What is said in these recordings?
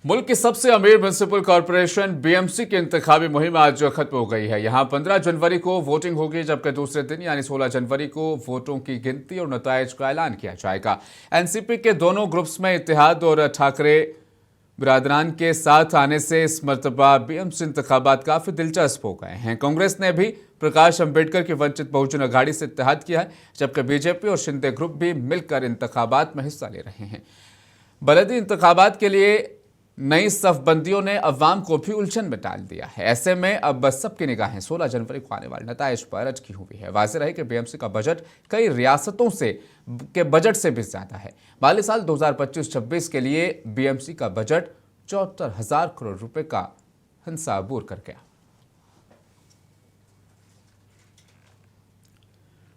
मुल्क की सबसे अमीर म्युनिसिपल कॉरपोरेशन बीएमसी की इंतखाबी मुहिम आज खत्म हो गई है। यहां 15 जनवरी को वोटिंग होगी, जबकि दूसरे दिन यानी 16 जनवरी को वोटों की गिनती और नताइज का ऐलान किया जाएगा। एनसीपी के दोनों ग्रुप्स में इत्तेहाद और ठाकरे बिरादरान के साथ आने से इस मरतबा बीएमसी इंतखाबात काफी दिलचस्प हो गए हैं। कांग्रेस ने भी प्रकाश अंबेडकर की वंचित बहुजन अघाड़ी से इत्तेहाद किया है, जबकि बीजेपी और शिंदे ग्रुप भी मिलकर इंतखाबात में हिस्सा ले रहे हैं। बलदी इंतखाबात के लिए नई सफबंदियों ने अवाम को भी उलझन में डाल दिया है। ऐसे में अब सबकी निगाहें 16 जनवरी को आने वाले नताइज पर अटकी हुई है। वाज़ेह रहे कि बीएमसी का बजट कई रियासतों के बजट से भी ज्यादा है। माली साल 2025-26 के लिए बीएमसी का बजट 74,000 करोड़ रुपए का हिस्सा अबूर कर गया।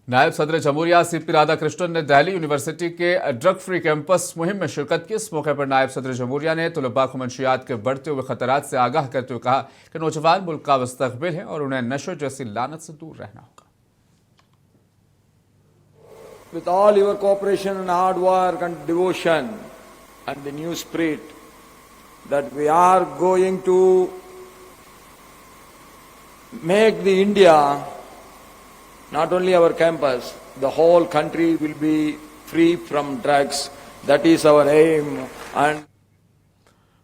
नायब सदर जमहूरिया सीपी राधाकृष्णन ने दिल्ली यूनिवर्सिटी के ड्रग फ्री कैंपस मुहिम में शिरकत की। इस मौके पर नायब सदर जमहूरिया ने तलबा को मंशियात के बढ़ते हुए खतरात से आगाह करते हुए कहा कि नौजवान मुल्क का मुस्तकबिल है और उन्हें नशे जैसी लानत से दूर रहना होगा। With all your cooperation and hard work and devotion and the new spirit that we are going to make the India, not only our campus, the whole country will be free from drugs. That is our aim. And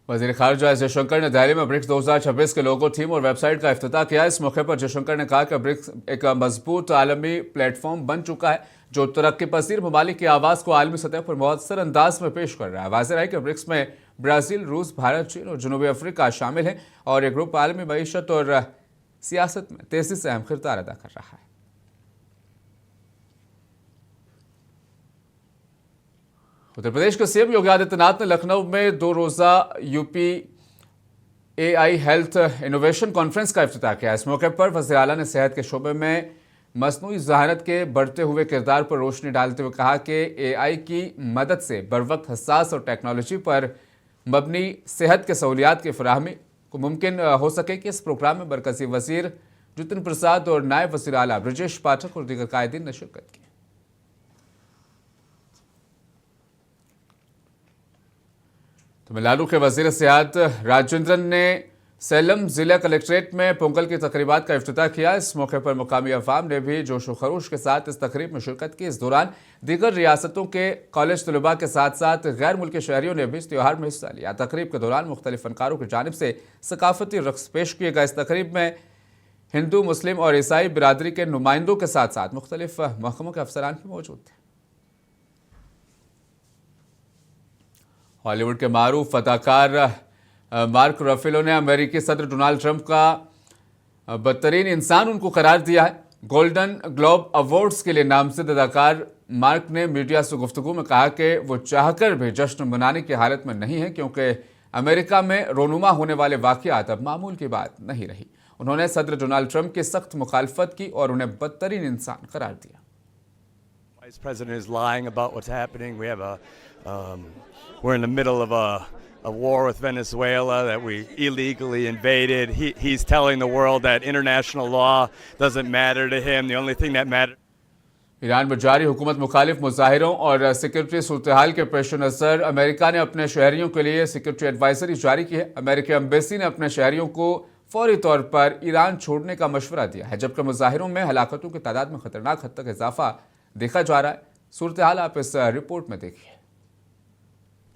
वजीर खारजा S Jaishankar ने दिल्ली में BRICS 2026 के लोगो theme और website का इफ्तिताह किया। इस मौके पर जयशंकर ने कहा कि ब्रिक्स एक मजबूत आलमी प्लेटफॉर्म बन चुका है जो तरक्की पसीर ममालिक की आवाज़ को आलमी सतह पर मौसर अंदाज में पेश कर रहा है। वाज़ेह है कि ब्रिक्स में ब्राज़ील, रूस, भारत, चीन और जनूबी अफ्रीका शामिल है और ये ग्रुप आलमी मईशत और सियासत में तेजी से अहम किरदार अदा कर रहा है। उत्तर प्रदेश के सीएम योगी आदित्यनाथ ने लखनऊ में 2 रोजा UP AI health innovation conference का इफ्तिताह किया। इस मौके पर वज़ीर आला ने सेहत के शोबे में मसनूई ज़हानत के बढ़ते हुए किरदार पर रोशनी डालते हुए कहा कि एआई की मदद से बरवक्त हसास और टेक्नोलॉजी पर मबनी सेहत के सहूलियात की फराहमी को मुमकिन हो सके। कि इस प्रोग्राम में मरकजी वज़ीर जितिन प्रसाद और नायब वज़ीर आला ब्रजेश पाठक और दीगर कायदीन ने शिरकत की। तमिलनाडु के वजीर सेहत राजेंद्रन ने सेलम जिला कलेक्ट्रेट में पोंगल की तकरीबात का इफ्तिताह किया। इस मौके पर मुकामी अवाम ने भी जोश व खरोश के साथ इस तकरीब में शिरकत की। इस दौरान दीगर रियासतों के कॉलेज तलबा के साथ साथ गैर मुल्की शहरियों ने भी इस त्यौहार में हिस्सा लिया। तकरीब के दौरान मुख्तलिफ फनकारों की जानिब से सकाफती रक्स पेश किए गए। इस तकरीब में हिंदू, मुस्लिम और ईसाई बिरादरी के नुमाइंदों के साथ साथ मुख्तलिफ महकमों के अफसरान भी मौजूद थे। हॉलीवुड के मारूफ अदाकार मार्क रफेलो ने अमेरिकी सदर डोनाल्ड ट्रंप का बदतरीन इंसान उनको करार दिया है। गोल्डन ग्लोब अवार्ड्स के लिए नामजद अदाकार मार्क ने मीडिया से गुफ्तगू में कहा कि वो चाहकर भी जश्न मनाने की हालत में नहीं है, क्योंकि अमेरिका में रोनुमा होने वाले वाक़यात अब मामूल की बात नहीं रही। उन्होंने सदर डोनाल्ड ट्रंप की सख्त मुखालफत की और उन्हें बदतरीन इंसान करार दिया। Vice President is lying about what's happening. We're in the middle of a war with Venezuela that we illegally invaded. He's telling the world that international law doesn't matter to him. The only thing that matters. Iran में जारी हुकूमत मुखालिफ मुजाहिरों और security सूरत-ए-हाल के पेश नज़र America ने अपने शहरियों के लिए सिक्योरिटी एडवाइजरी जारी की है। अमेरिकी एम्बेसी ने अपने शहरियों को फौरी तौर पर ईरान छोड़ने का मशवरा दिया है, जबकि मुजाहिरों में हलाकतों की तादाद में खतरनाक हद तक इजाफा देखा जा रहा है। सूरत-ए-हाल आप इस रिपोर्ट में देखिए।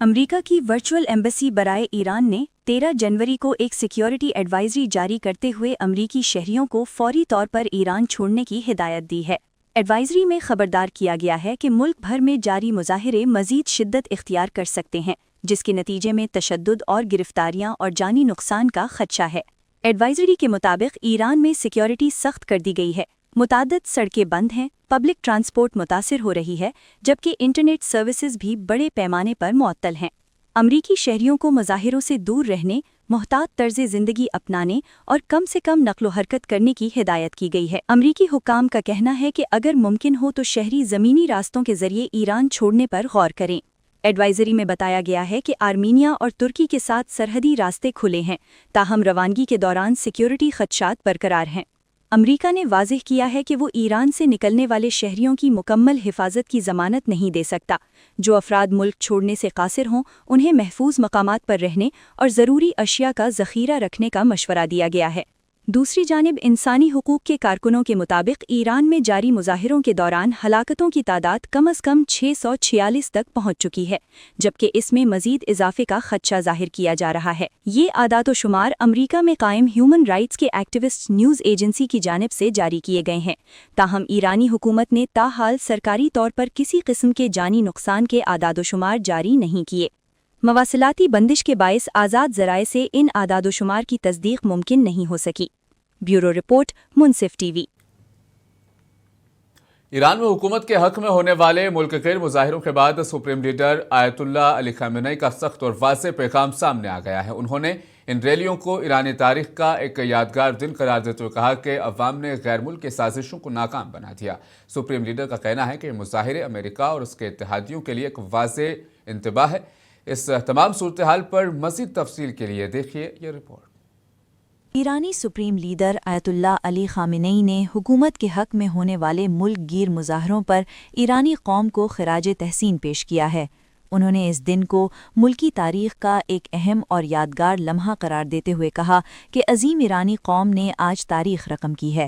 अमेरिका की वर्चुअल एम्बेसी बराए ईरान ने 13 जनवरी को एक सिक्योरिटी एडवाइजरी जारी करते हुए अमरीकी शहरियों को फौरी तौर पर ईरान छोड़ने की हिदायत दी है। एडवाइजरी में खबरदार किया गया है कि मुल्क भर में जारी मुजाहिरे मजीद शिद्दत इख्तियार कर सकते हैं, जिसके नतीजे में तशद्दुद और गिरफ्तारियां और जानी नुकसान का खदशा है। एडवाइजरी के मुताबिक ईरान में सिक्योरिटी सख्त कर दी गई है। मुताद्दद सड़कें बंद हैं, पब्लिक ट्रांसपोर्ट मुतासिर हो रही है, जबकि इंटरनेट सर्विसेज भी बड़े पैमाने पर मुअत्तल हैं। अमरीकी शहरियों को मुजाहिरों से दूर रहने, मोहतात तर्ज ज़िंदगी अपनाने और कम से कम नक्लो हरकत करने की हिदायत की गई है। अमरीकी हुक्काम का कहना है कि अगर मुमकिन हो तो शहरी ज़मीनी रास्तों के जरिए ईरान छोड़ने पर गौर करें। एडवाइजरी में बताया गया है कि आर्मीनिया और तुर्की के साथ सरहदी रास्ते खुले हैं, ताहम रवानगी के दौरान सिक्योरिटी खदशात बरकरार हैं। अमरीका ने वाज़ेह किया है कि वो ईरान से निकलने वाले शहरियों की मुकम्मल हिफाजत की ज़मानत नहीं दे सकता, جو افراد ملک چھوڑنے سے قاصر ہوں انہیں محفوظ مقامات پر رہنے اور ضروری اشیاء کا ذخیرہ رکھنے کا مشورہ دیا گیا ہے۔ دوسری جانب انسانی حقوق کے کارکنوں کے مطابق ایران میں جاری مظاہروں کے دوران ہلاکتوں کی تعداد کم از کم 646 تک پہنچ چکی ہے، جبکہ اس میں مزید اضافے کا خدشہ ظاہر کیا جا رہا ہے۔ یہ اعداد و شمار امریکہ میں قائم ہیومن رائٹس کے ایکٹیوسٹ نیوز ایجنسی کی جانب سے جاری کیے گئے ہیں، تاہم ایرانی حکومت نے تاحال سرکاری طور پر کسی قسم کے جانی نقصان کے اعداد و شمار جاری نہیں کیے۔ مواصلاتی بندش کے باعث آزاد ذرائع سے ان اعداد و شمار کی تصدیق ممکن نہیں ہو سکی۔ بیورو رپورٹ، منصف ٹی وی۔ ایران میں حکومت کے حق میں ہونے والے ملک گیر مظاہروں کے بعد سپریم لیڈر آیت اللہ علی خامنئی کا سخت اور واضح پیغام سامنے آ گیا ہے۔ انہوں نے ان ریلیوں کو ایرانی تاریخ کا ایک یادگار دن قرار دیتے ہوئے کہا کہ عوام نے غیر ملکی سازشوں کو ناکام بنا دیا۔ سپریم لیڈر کا کہنا ہے کہ یہ مظاہرے امریکہ اور اس کے اتحادیوں کے لیے ایک واضح انتباہ ہے۔ اس تمام صورتحال پر مزید تفصیل کے لیے دیکھیے یہ رپورٹ۔ ایرانی سپریم لیڈر آیت اللہ علی خامنئی نے حکومت کے حق میں ہونے والے ملک گیر مظاہروں پر ایرانی قوم کو خراج تحسین پیش کیا ہے۔ انہوں نے اس دن کو ملکی تاریخ کا ایک اہم اور یادگار لمحہ قرار دیتے ہوئے کہا کہ عظیم ایرانی قوم نے آج تاریخ رقم کی ہے۔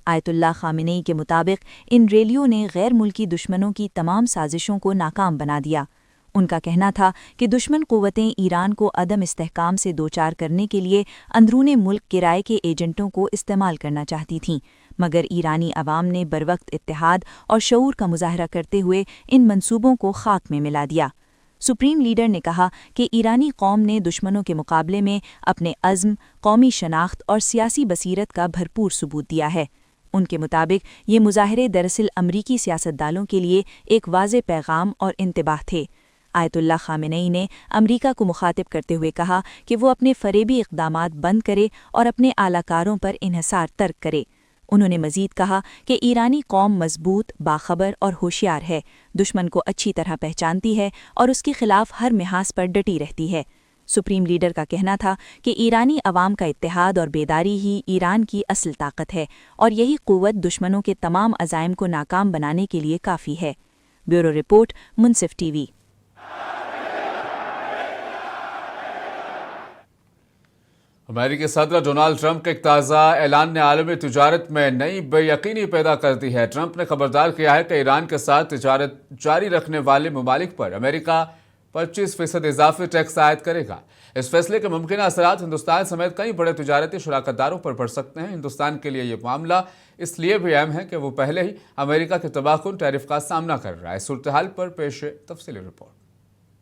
آیت اللہ خامنئی کے مطابق ان ریلیوں نے غیر ملکی دشمنوں کی تمام سازشوں کو ناکام بنا دیا۔ ان کا کہنا تھا کہ دشمن قوتیں ایران کو عدم استحکام سے دوچار کرنے کے لیے اندرون ملک کرائے کے ایجنٹوں کو استعمال کرنا چاہتی تھیں، مگر ایرانی عوام نے بروقت اتحاد اور شعور کا مظاہرہ کرتے ہوئے ان منصوبوں کو خاک میں ملا دیا۔ سپریم لیڈر نے کہا کہ ایرانی قوم نے دشمنوں کے مقابلے میں اپنے عزم، قومی شناخت اور سیاسی بصیرت کا بھرپور ثبوت دیا ہے۔ ان کے مطابق یہ مظاہرے دراصل امریکی سیاستدانوں کے لیے ایک واضح پیغام اور انتباہ تھے۔ آیت اللہ خامنئی نے امریکہ کو مخاطب کرتے ہوئے کہا کہ وہ اپنے فریبی اقدامات بند کرے اور اپنے اعلی کاروں پر انحصار ترک کرے۔ انہوں نے مزید کہا کہ ایرانی قوم مضبوط، باخبر اور ہوشیار ہے، دشمن کو اچھی طرح پہچانتی ہے اور اس کے خلاف ہر محاذ پر ڈٹی رہتی ہے۔ سپریم لیڈر کا کہنا تھا کہ ایرانی عوام کا اتحاد اور بیداری ہی ایران کی اصل طاقت ہے اور یہی قوت دشمنوں کے تمام عزائم کو ناکام بنانے کے لیے کافی ہے۔ بیورو رپورٹ، منصف ٹی وی۔ امریکی صدر ڈونالڈ ٹرمپ کے ایک تازہ اعلان نے عالمی تجارت میں نئی بے یقینی پیدا کر دی ہے۔ ٹرمپ نے خبردار کیا ہے کہ ایران کے ساتھ تجارت جاری رکھنے والے ممالک پر امریکہ 25% اضافی ٹیکس عائد کرے گا۔ اس فیصلے کے ممکنہ اثرات ہندوستان سمیت کئی بڑے تجارتی شراکت داروں پر پڑ سکتے ہیں۔ ہندوستان کے لیے یہ معاملہ اس لیے بھی اہم ہے کہ وہ پہلے ہی امریکہ کے تباہ کن ٹیرف کا سامنا کر رہا ہے۔ صورتحال پر پیش ہے تفصیلی رپورٹ۔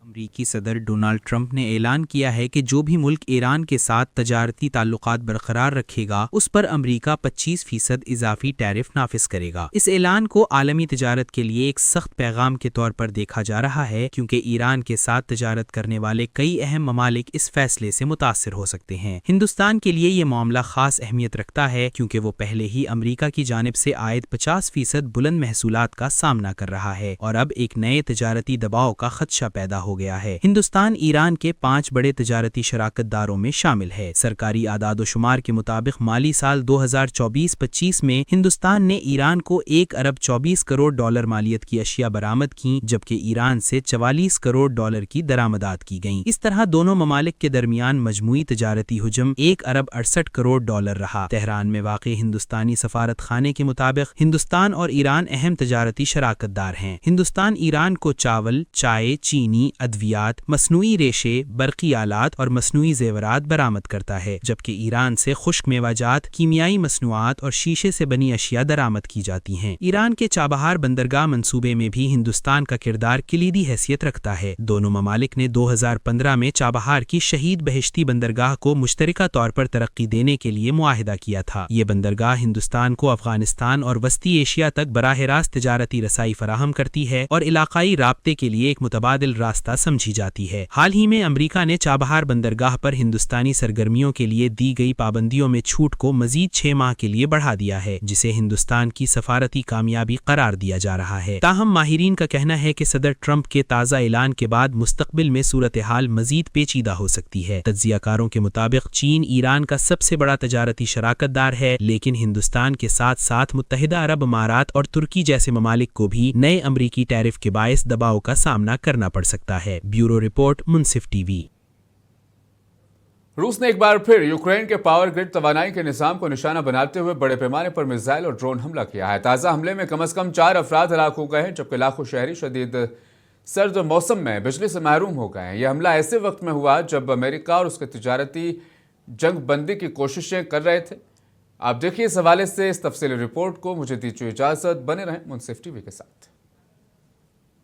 امریکی صدر ڈونالڈ ٹرمپ نے اعلان کیا ہے کہ جو بھی ملک ایران کے ساتھ تجارتی تعلقات برقرار رکھے گا اس پر امریکہ 25% اضافی ٹیرف نافذ کرے گا۔ اس اعلان کو عالمی تجارت کے لیے ایک سخت پیغام کے طور پر دیکھا جا رہا ہے، کیونکہ ایران کے ساتھ تجارت کرنے والے کئی اہم ممالک اس فیصلے سے متاثر ہو سکتے ہیں۔ ہندوستان کے لیے یہ معاملہ خاص اہمیت رکھتا ہے کیونکہ وہ پہلے ہی امریکہ کی جانب سے عائد 50% بلند محصولات کا سامنا کر رہا ہے اور اب ایک نئے تجارتی دباؤ کا خدشہ پیدا ہو گیا ہے۔ ہندوستان ایران کے 5 بڑے تجارتی شراکت داروں میں شامل ہے۔ سرکاری اعداد و شمار کے مطابق مالی سال 2024-25 میں ہندوستان نے ایران کو 1 ارب 24 کروڑ ڈالر مالیت کی اشیاء برآمد کی، جبکہ ایران سے 44 کروڑ ڈالر کی درآمدات کی گئیں۔ اس طرح دونوں ممالک کے درمیان مجموعی تجارتی حجم 1 ارب 68 کروڑ ڈالر رہا۔ تہران میں واقع ہندوستانی سفارت خانے کے مطابق ہندوستان اور ایران اہم تجارتی شراکت دار ہیں۔ ہندوستان ایران کو چاول، چائے، چینی، ادویات، مصنوعی ریشے، برقی آلات اور مصنوعی زیورات برآمد کرتا ہے، جبکہ ایران سے خشک میوہ جات، کیمیائی مصنوعات اور شیشے سے بنی اشیاء درآمد کی جاتی ہیں۔ ایران کے چابہار بندرگاہ منصوبے میں بھی ہندوستان کا کردار کلیدی حیثیت رکھتا ہے۔ دونوں ممالک نے 2015 میں چابہار کی شہید بہشتی بندرگاہ کو مشترکہ طور پر ترقی دینے کے لیے معاہدہ کیا تھا۔ یہ بندرگاہ ہندوستان کو افغانستان اور وسطی ایشیا تک براہ راست تجارتی رسائی فراہم کرتی ہے اور علاقائی رابطے کے لیے ایک متبادل راستہ रास्ता समझी जाती है। हाल ही में अमेरिका ने चाबहार बंदरगाह पर हिंदुस्तानी सरगर्मियों के लिए दी गई पाबंदियों में छूट को मजीद 6 माह के लिए बढ़ा दिया है, जिसे हिंदुस्तान की सफारती कामयाबी करार दिया जा रहा है। ताहम माहिरीन का कहना है कि सदर ट्रंप के ताज़ा ऐलान के बाद मुस्तकबिल में सूरत हाल मजीद पेचीदा हो सकती है। तज्जियाकारों के मुताबिक चीन ईरान का सबसे बड़ा तजारती शराकतदार है, लेकिन हिंदुस्तान के साथ साथ मुत्तहिदा अरब अमारात और तुर्की जैसे ममालिक को भी नए अमरीकी टैरिफ के बायस दबाव का सामना करना पड़ सकता है। ब्यूरो रिपोर्ट, मुनसिफ टीवी। रूस ने एक बार फिर यूक्रेन के पावर ग्रिड तवानाई के निज़ाम को निशाना बनाते हुए बड़े पैमाने पर मिसाइल और ड्रोन हमला किया है। ताज़ा हमले में कम से कम 4 अफराद हलाक हो गए हैं, जबकि लाखों शहरी शदीद सर्द मौसम में बिजली से महरूम हो गए हैं। यह हमला ऐसे वक्त में हुआ जब अमेरिका और उसके तिजारती जंग बंदी की कोशिशें कर रहे थे। आप देखिए इस हवाले से इस तफसीली रिपोर्ट को। मुझे दीजिए इजाज़त, बने रहें मुनसिफ टीवी के साथ।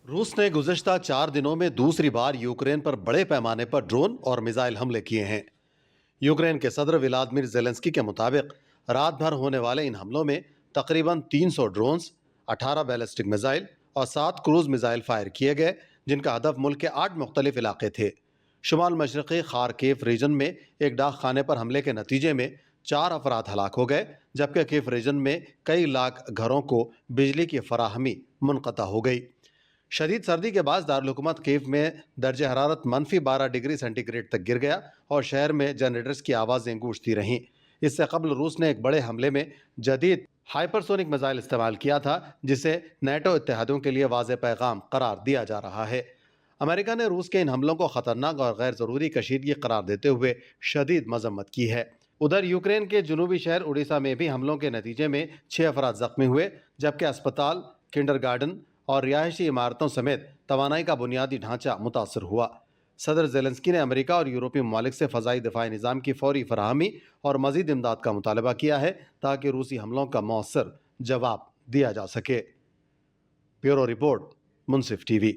रूस ने गुज़श्ता 4 दिनों में दूसरी बार यूक्रेन पर बड़े पैमाने पर ड्रोन और मिसाइल हमले किए हैं। यूक्रेन के सदर व्लादिमीर ज़ेलेंस्की के मुताबिक रात भर होने वाले इन हमलों में तकरीबन 300 ड्रोन्स, 18 बैलिस्टिक मिसाइल और 7 क्रूज मिसाइल फायर किए गए, जिनका हदफ मुल्क के 8 मुख्तलिफ इलाके थे। शुमाल मशरक़ी खारकीव रीजन में एक डाक खाने पर हमले के नतीजे में 4 अफराद हलाक हो गए, जबकि कीव रीजन में कई लाख घरों को बिजली की फराहमी मुनक़ता हो गई। शदीद सर्दी के बाद दारुल-हुकूमत कीव में दर्जे हरारत -12 डिग्री सेंटीग्रेड तक गिर गया और शहर में जनरेटर्स की आवाज़ें गूंजती रहीं। इससे कबल रूस ने एक बड़े हमले में जदीद हाइपरसोनिक मिसाइल इस्तेमाल किया था, जिसे नेटो इत्तेहादियों के लिए वाज़ेह पैगाम करार दिया जा रहा है। अमेरिका ने रूस के इन हमलों को ख़तरनाक और गैर ज़रूरी कशीदगी करार देते हुए शदीद मजम्मत की है। उधर यूक्रेन के जनूबी शहर उड़ीसा में भी हमलों के नतीजे में 6 अफराद ज़ख्मी हुए, जबकि अस्पताल, किंडरगार्टन और रिहायशी इमारतों समेत तवानाई का बुनियादी ढांचा मुतासर हुआ। सदर ज़ेलेंस्की ने अमेरिका और यूरोपीय ममालिक से फ़ज़ाई दिफ़ाई निज़ाम की फ़ौरी फराहमी और मज़ीद इमदाद का मुतालबा किया है, ताकि रूसी हमलों का मौसर जवाब दिया जा सके। ब्यूरो रिपोर्ट, मुनसिफ टीवी।